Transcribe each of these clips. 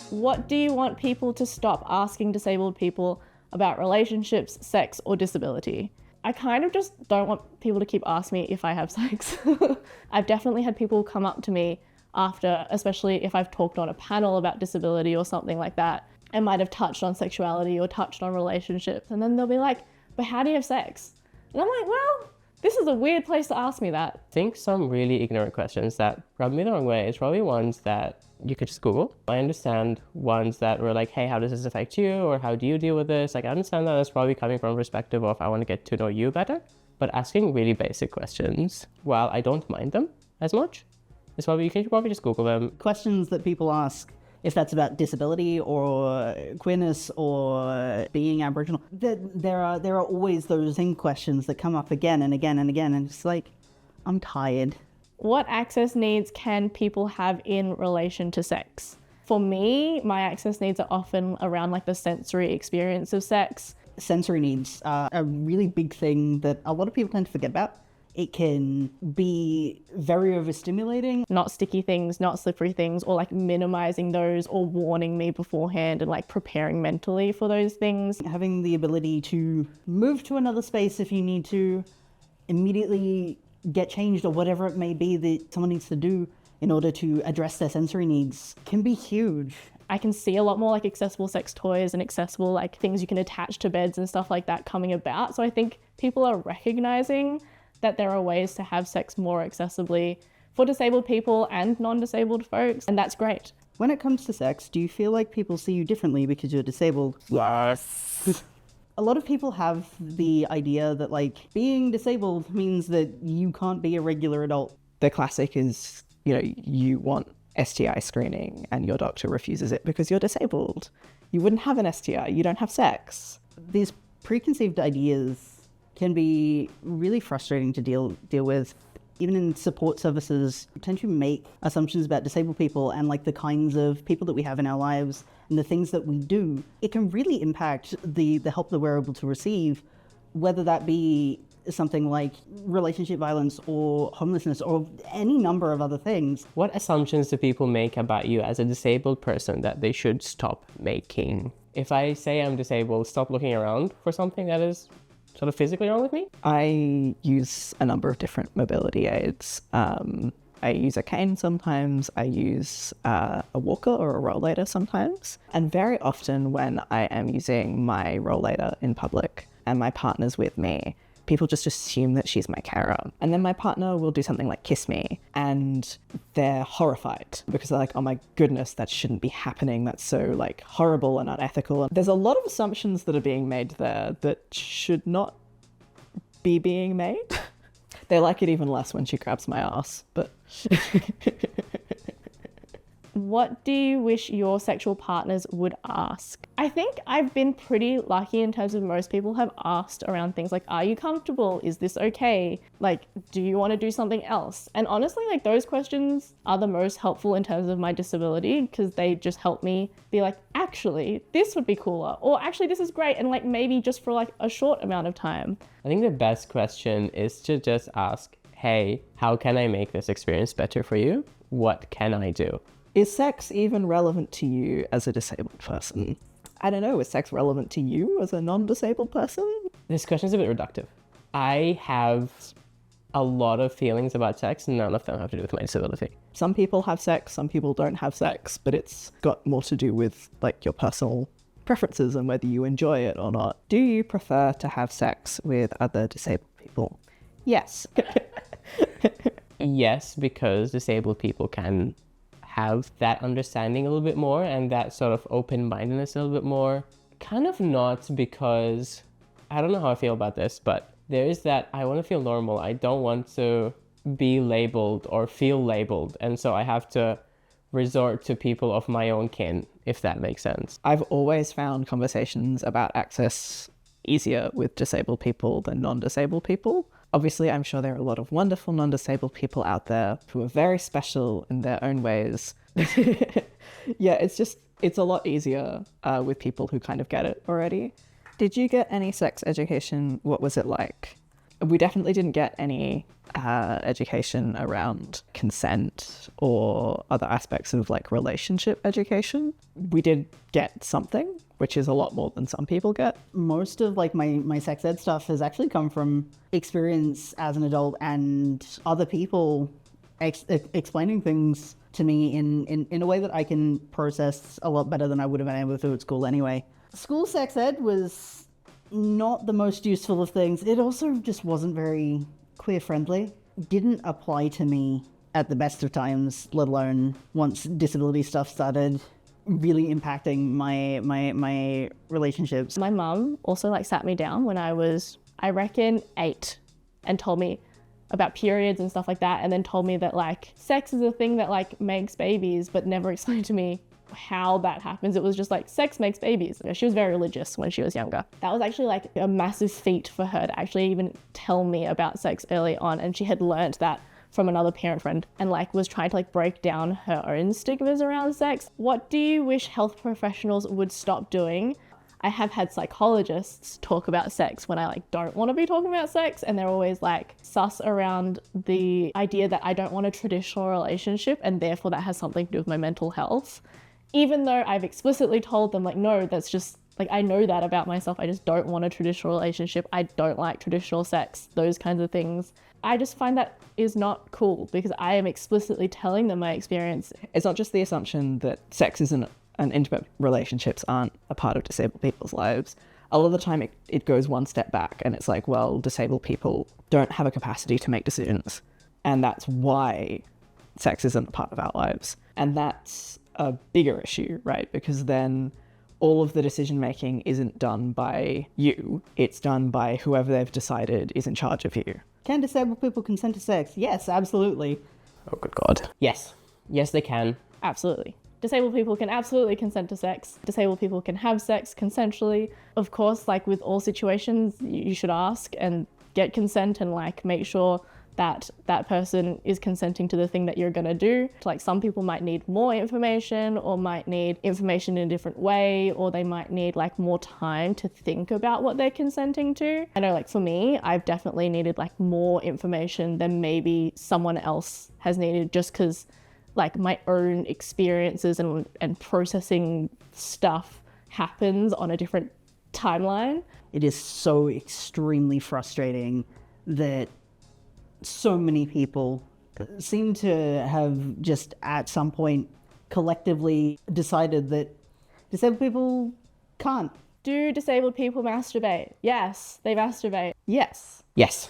What do you want people to stop asking disabled people about relationships, sex, or disability? I kind of just don't want people to keep asking me if I have sex. I've definitely had people come up to me after, especially if I've talked on a panel about disability or something like that, and might have touched on sexuality or touched on relationships, and then they'll be like, but how do you have sex? And I'm like, well, this is a weird place to ask me that. I think some really ignorant questions that rub me the wrong way is probably ones that you could just Google. I understand ones that were like, hey, how does this affect you? Or how do you deal with this? Like, I understand that that's probably coming from a perspective of I want to get to know you better. But asking really basic questions, while I don't mind them as much, is probably, you can probably just Google them. Questions that people ask, if that's about disability or queerness or being Aboriginal, there are always those same questions that come up again and again and again, and it's like, I'm tired. What access needs can people have in relation to sex? For me, my access needs are often around like the sensory experience of sex. Sensory needs are a really big thing that a lot of people tend to forget about. It can be very overstimulating. Not sticky things, not slippery things, or like minimizing those or warning me beforehand and like preparing mentally for those things. Having the ability to move to another space if you need to, immediately get changed or whatever it may be that someone needs to do in order to address their sensory needs can be huge. I can see a lot more like accessible sex toys and accessible like things you can attach to beds and stuff like that coming about. So I think people are recognizing that there are ways to have sex more accessibly for disabled people and non-disabled folks, and that's great. When it comes to sex, do you feel like people see you differently because you're disabled? Yes. A lot of people have the idea that like being disabled means that you can't be a regular adult. The classic is, you want STI screening and your doctor refuses it because you're disabled. You wouldn't have an STI, you don't have sex. These preconceived ideas can be really frustrating to deal with. Even in support services, we tend to make assumptions about disabled people and like the kinds of people that we have in our lives and the things that we do. It can really impact the help that we're able to receive, whether that be something like relationship violence or homelessness or any number of other things. What assumptions do people make about you as a disabled person that they should stop making? If I say I'm disabled, stop looking around for something that is sort of physically wrong with me? I use a number of different mobility aids. I use a cane sometimes, I use a walker or a rollator sometimes. And very often when I am using my rollator in public and my partner's with me, people just assume that she's my carer. And then my partner will do something like kiss me and they're horrified because they're like, oh my goodness, that shouldn't be happening. That's so like horrible and unethical. And there's a lot of assumptions that are being made there that should not be being made. They like it even less when she grabs my ass, but... What do you wish your sexual partners would ask? I think I've been pretty lucky in terms of most people have asked around things like, are you comfortable? Is this okay? Like, do you want to do something else? And honestly, like those questions are the most helpful in terms of my disability because they just help me be like, actually, this would be cooler. Or actually, this is great. And like maybe just for like a short amount of time. I think the best question is to just ask, hey, how can I make this experience better for you? What can I do? Is sex even relevant to you as a disabled person? I don't know, is sex relevant to you as a non-disabled person? This question is a bit reductive. I have a lot of feelings about sex, and none of them have to do with my disability. Some people have sex, some people don't have sex, but it's got more to do with like your personal preferences and whether you enjoy it or not. Do you prefer to have sex with other disabled people? Yes. Yes, because disabled people can have that understanding a little bit more and that sort of open-mindedness a little bit more. Kind of not, because I don't know how I feel about this, but there is that I want to feel normal. I don't want to be labeled or feel labeled. And so I have to resort to people of my own kin, if that makes sense. I've always found conversations about access easier with disabled people than non-disabled people. Obviously, I'm sure there are a lot of wonderful non-disabled people out there who are very special in their own ways. Yeah, it's a lot easier with people who kind of get it already. Did you get any sex education? What was it like? We definitely didn't get any education around consent or other aspects of like relationship education. We did get something, which is a lot more than some people get. Most of like my sex ed stuff has actually come from experience as an adult and other people explaining things to me in a way that I can process a lot better than I would have been able to at school anyway. School sex ed was not the most useful of things. It also just wasn't very queer friendly. Didn't apply to me at the best of times, let alone once disability stuff started really impacting my relationships. My mum also like sat me down when I was, I reckon, 8 and told me about periods and stuff like that, and then told me that like sex is a thing that like makes babies, but never explained to me how that happens. It was just like sex makes babies. She was very religious when she was younger. That was actually like a massive feat for her to actually even tell me about sex early on, and she had learned that from another parent friend and like was trying to like break down her own stigmas around sex. What do you wish health professionals would stop doing? I have had psychologists talk about sex when I like don't want to be talking about sex, and they're always like sus around the idea that I don't want a traditional relationship and therefore that has something to do with my mental health. Even though I've explicitly told them like, no, that's just like, I know that about myself. I just don't want a traditional relationship. I don't like traditional sex, those kinds of things. I just find that is not cool because I am explicitly telling them my experience. It's not just the assumption that sex isn't and intimate relationships aren't a part of disabled people's lives. A lot of the time it goes one step back and it's like, well, disabled people don't have a capacity to make decisions. And that's why sex isn't a part of our lives. And that's a bigger issue, right? Because then all of the decision making isn't done by you. It's done by whoever they've decided is in charge of you. Can disabled people consent to sex? Yes, absolutely. Oh, good God. Yes. Yes, they can. Absolutely. Disabled people can absolutely consent to sex. Disabled people can have sex consensually. Of course, like with all situations, you should ask and get consent and like make sure that that person is consenting to the thing that you're gonna do. Like some people might need more information or might need information in a different way, or they might need like more time to think about what they're consenting to. I know like for me, I've definitely needed like more information than maybe someone else has needed, just because like my own experiences and processing stuff happens on a different timeline. It is so extremely frustrating that so many people seem to have just at some point collectively decided that disabled people can't. Do disabled people masturbate? Yes, they masturbate. Yes. Yes.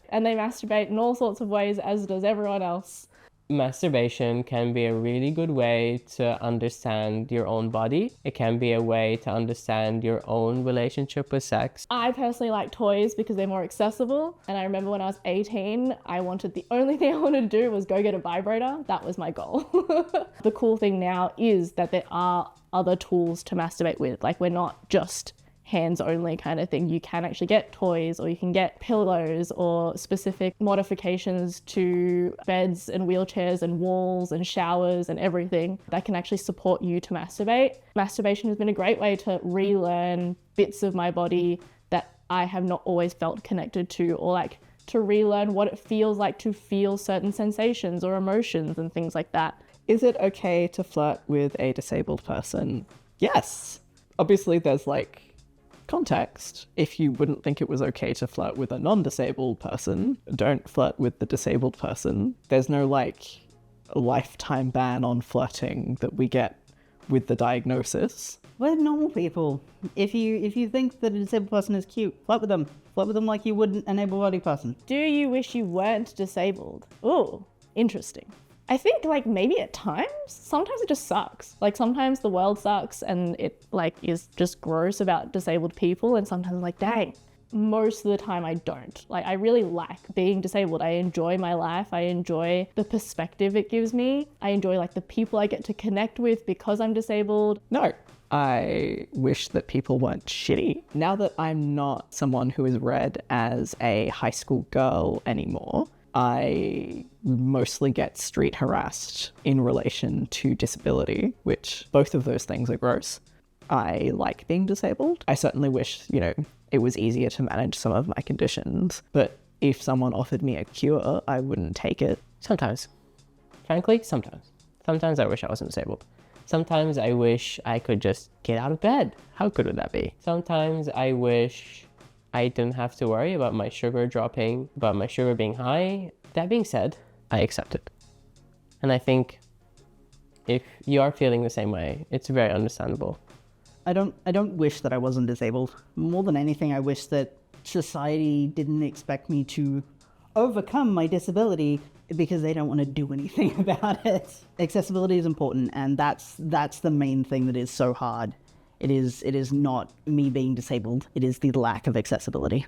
And they masturbate in all sorts of ways, as does everyone else. Masturbation can be a really good way to understand your own body. It can be a way to understand your own relationship with sex. I personally like toys because they're more accessible. And I remember when I was 18, the only thing I wanted to do was go get a vibrator. That was my goal. The cool thing now is that there are other tools to masturbate with. Like we're not just hands only kind of thing. You can actually get toys, or you can get pillows or specific modifications to beds and wheelchairs and walls and showers and everything that can actually support you to masturbate. Masturbation has been a great way to relearn bits of my body that I have not always felt connected to, or like to relearn what it feels like to feel certain sensations or emotions and things like that. Is it okay to flirt with a disabled person? Yes. Obviously there's like context. If you wouldn't think it was okay to flirt with a non-disabled person, don't flirt with the disabled person. There's no like lifetime ban on flirting that we get with the diagnosis. We're normal people. If you think that a disabled person is cute, flirt with them. Flirt with them like you would an able-bodied person. Do you wish you weren't disabled? Ooh, interesting. I think like maybe at times, sometimes it just sucks. Like sometimes the world sucks and it like is just gross about disabled people, and sometimes I'm like, dang. Most of the time I don't. Like I really like being disabled. I enjoy my life. I enjoy the perspective it gives me. I enjoy like the people I get to connect with because I'm disabled. No. I wish that people weren't shitty. Now that I'm not someone who is read as a high school girl anymore, I mostly get street harassed in relation to disability, which both of those things are gross. I like being disabled. I certainly wish, it was easier to manage some of my conditions, but if someone offered me a cure, I wouldn't take it. Sometimes. Frankly, sometimes. Sometimes I wish I wasn't disabled. Sometimes I wish I could just get out of bed. How good would that be? Sometimes I wish I didn't have to worry about my sugar dropping, about my sugar being high. That being said, I accept it. And I think if you are feeling the same way, it's very understandable. I don't wish that I wasn't disabled. More than anything, I wish that society didn't expect me to overcome my disability because they don't want to do anything about it. Accessibility is important, and that's the main thing that is so hard. It is not me being disabled. It is the lack of accessibility.